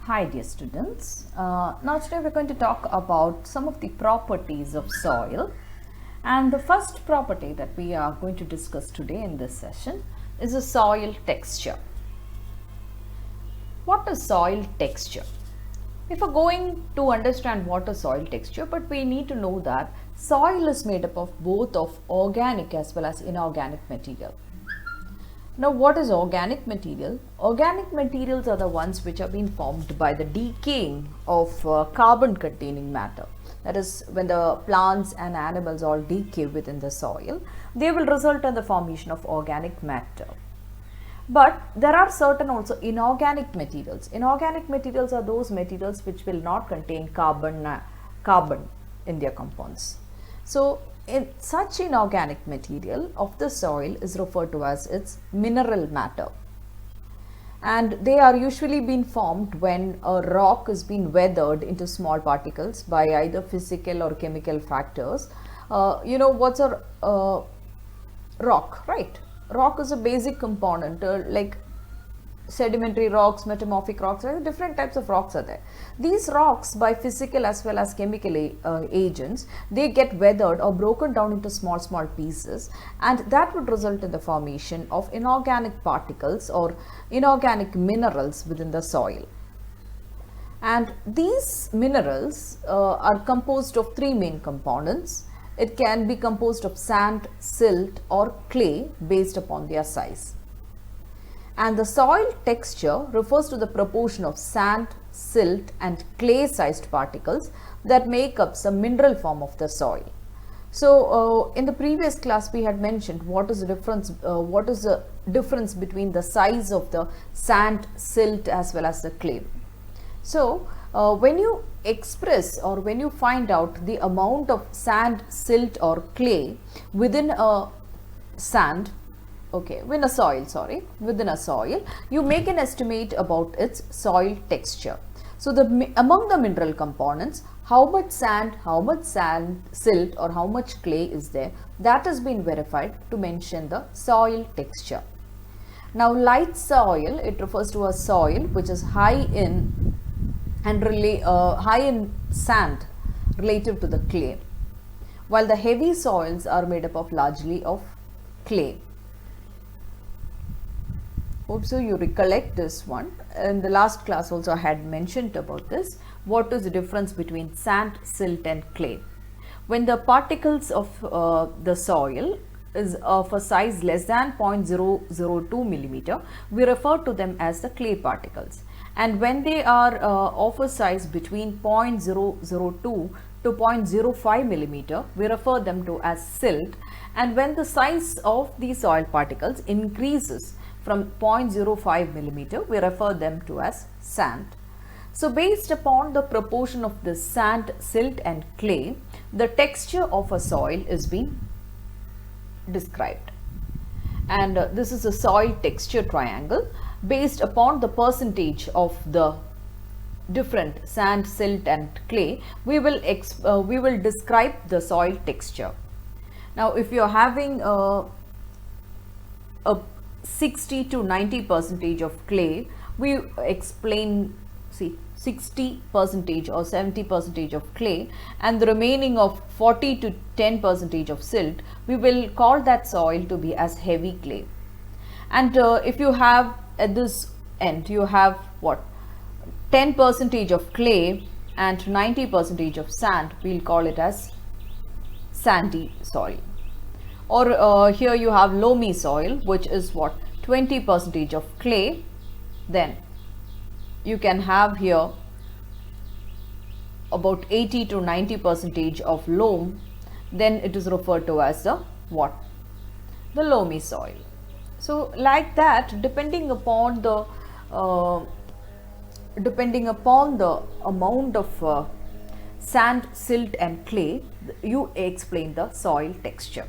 Hi dear students, now today we're going to talk about some of the properties of soil, and the first property that we are going to discuss today in this session is the soil texture. What is soil texture? If we're going to understand what is soil texture, but we need to know that soil is made up of both of organic as well as inorganic material. Now, what is organic material? Organic materials are the ones which have been formed by the decaying of carbon containing matter. That is, when the plants and animals all decay within the soil, they will result in the formation of organic matter. But there are certain also inorganic materials. Inorganic materials are those materials which will not contain carbon in their compounds. So, such inorganic material of the soil is referred to as its mineral matter, and they are usually being formed when a rock is being weathered into small particles by either physical or chemical factors. What's a rock, right? Rock is a basic component, like sedimentary rocks, metamorphic rocks, different types of rocks are there. These rocks, by physical as well as chemical agents, they get weathered or broken down into small pieces, and that would result in the formation of inorganic particles or inorganic minerals within the soil. And these minerals are composed of three main components. It can be composed of sand, silt or clay based upon their size. And the soil texture refers to the proportion of sand, silt and clay sized particles that make up some mineral form of the soil. So, in the previous class we had mentioned what is the difference between the size of the sand, silt as well as the clay. So, when you express or when you find out the amount of sand, silt or clay within a within a soil, you make an estimate about its soil texture. So, among the mineral components, how much sand, silt or how much clay is there, that has been verified to mention the soil texture. Now, light soil, it refers to a soil which is high in sand relative to the clay, while the heavy soils are made up of largely of clay. Hope so you recollect this one. In the last class also I had mentioned about this. What is the difference between sand, silt and clay? When the particles of the soil is of a size less than 0.002 millimeter, we refer to them as the clay particles. And when they are of a size between 0.002 to 0.05 millimeter, we refer them to as silt. And when the size of these soil particles increases from 0.05 millimeter, we refer them to as sand. So, based upon the proportion of the sand, silt and clay, the texture of a soil is being described. And this is a soil texture triangle. Based upon the percentage of the different sand, silt and clay, we will describe the soil texture. Now, if you are having a 60 to 90% of clay, we explain 60% or 70% of clay and the remaining of 40 to 10% of silt, we will call that soil to be as heavy clay. And if you have at this end, you have what, 10% of clay and 90% of sand, we'll call it as sandy soil. Or here you have loamy soil, which is what, 20% of clay. Then you can have here about 80 to 90% of loam. Then it is referred to as the what? The loamy soil. So, like that, depending upon the amount of sand, silt and clay, you explain the soil texture.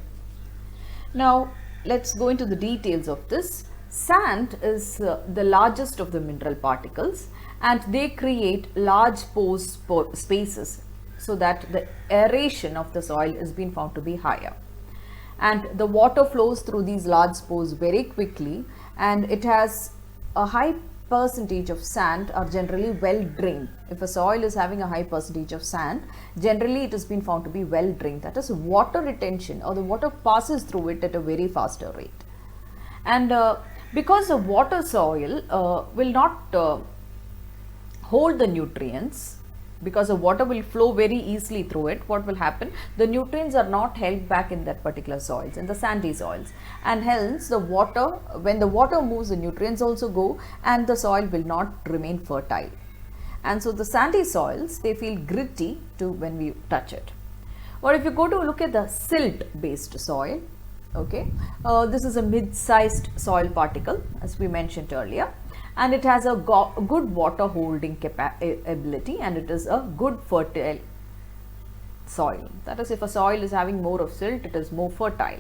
Now, let's go into the details of this. Sand is the largest of the mineral particles, and they create large pore spaces so that the aeration of the soil is being found to be higher. And the water flows through these large pores very quickly, and it has a high percentage of sand are generally well drained. If a soil is having a high percentage of sand, generally it has been found to be well drained. That is, water retention, or the water passes through it at a very faster rate. And because the water soil will not hold the nutrients, because the water will flow very easily through it, what will happen? The nutrients are not held back in that particular soils, in the sandy soils, and hence the water, when the water moves, the nutrients also go, and the soil will not remain fertile. And so the sandy soils, they feel gritty to when we touch it. Or if you go to look at the silt based soil, okay, this is a mid-sized soil particle, as we mentioned earlier, and it has a good water holding ability, and it is a good fertile soil. That is, if a soil is having more of silt, it is more fertile.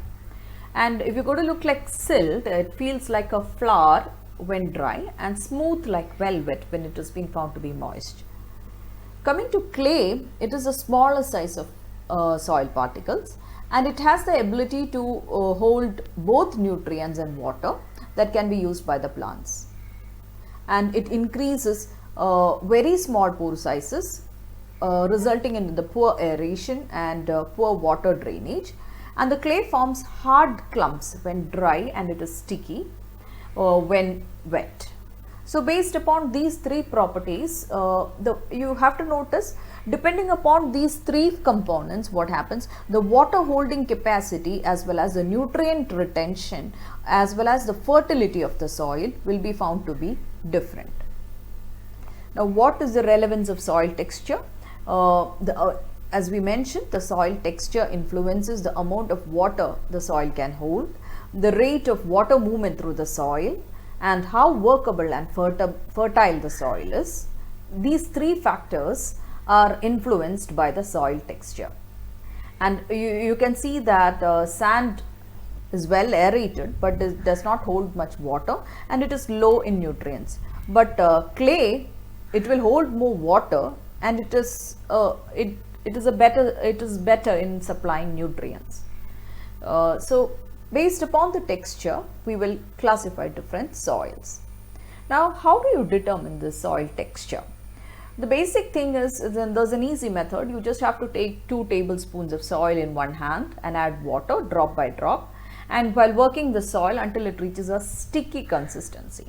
And if you go to look like silt, it feels like a flour when dry, and smooth like velvet when it has been found to be moist. Coming to clay, it is a smaller size of soil particles, and it has the ability to hold both nutrients and water that can be used by the plants. And it increases very small pore sizes, resulting in the poor aeration and poor water drainage. And the clay forms hard clumps when dry, and it is sticky when wet. So based upon these three properties, you have to notice, depending upon these three components, what happens, the water holding capacity as well as the nutrient retention as well as the fertility of the soil will be found to be different. Now, what is the relevance of soil texture? As we mentioned, the soil texture influences the amount of water the soil can hold, the rate of water movement through the soil, and how workable and fertile the soil is. These three factors are influenced by the soil texture. And you can see that sand is well aerated, but it does not hold much water, and it is low in nutrients. But clay, it will hold more water, and it is better in supplying nutrients. So based upon the texture, we will classify different soils. Now, how do you determine the soil texture? The basic thing is, then there's an easy method. You just have to take 2 tablespoons of soil in one hand and add water drop by drop, and while working the soil until it reaches a sticky consistency.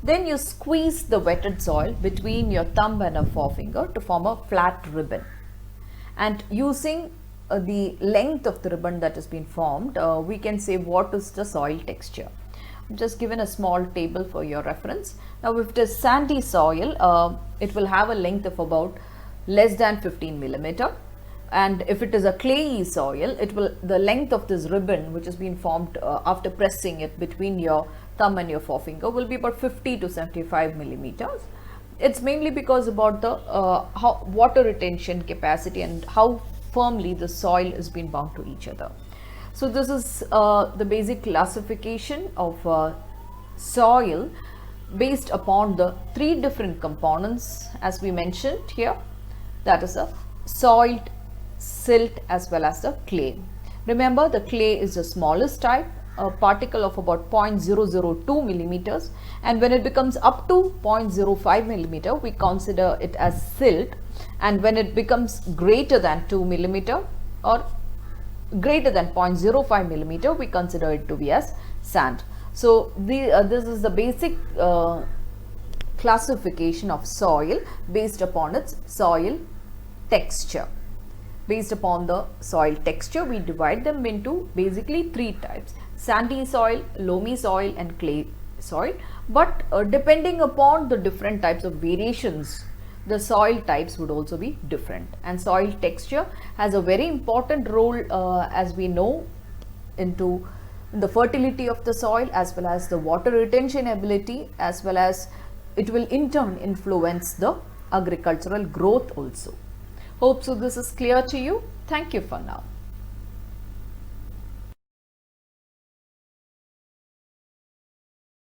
Then you squeeze the wetted soil between your thumb and a forefinger to form a flat ribbon. And using the length of the ribbon that has been formed, we can say what is the soil texture. I'm just given a small table for your reference. Now, if it is sandy soil, it will have a length of about less than 15 millimeter. And if it is a clayey soil, the length of this ribbon, which has been formed after pressing it between your thumb and your forefinger, will be about 50 to 75 millimeters. It's mainly because about the water retention capacity and how firmly the soil is being bound to each other. So this is the basic classification of soil based upon the 3 different components as we mentioned here, that is a soil, silt as well as the clay. Remember, the clay is the smallest type, a particle of about 0.002 millimeters, and when it becomes up to 0.05 millimeter, we consider it as silt, and when it becomes greater than 2 millimeter or greater than 0.05 millimeter, we consider it to be as sand. So this is the basic classification of soil based upon its soil texture. Based upon the soil texture, we divide them into basically 3 types: sandy soil, loamy soil and clay soil. But depending upon the different types of variations, the soil types would also be different. And soil texture has a very important role, as we know, into the fertility of the soil as well as the water retention ability, as well as it will in turn influence the agricultural growth also. Hope so this is clear to you. Thank you for now.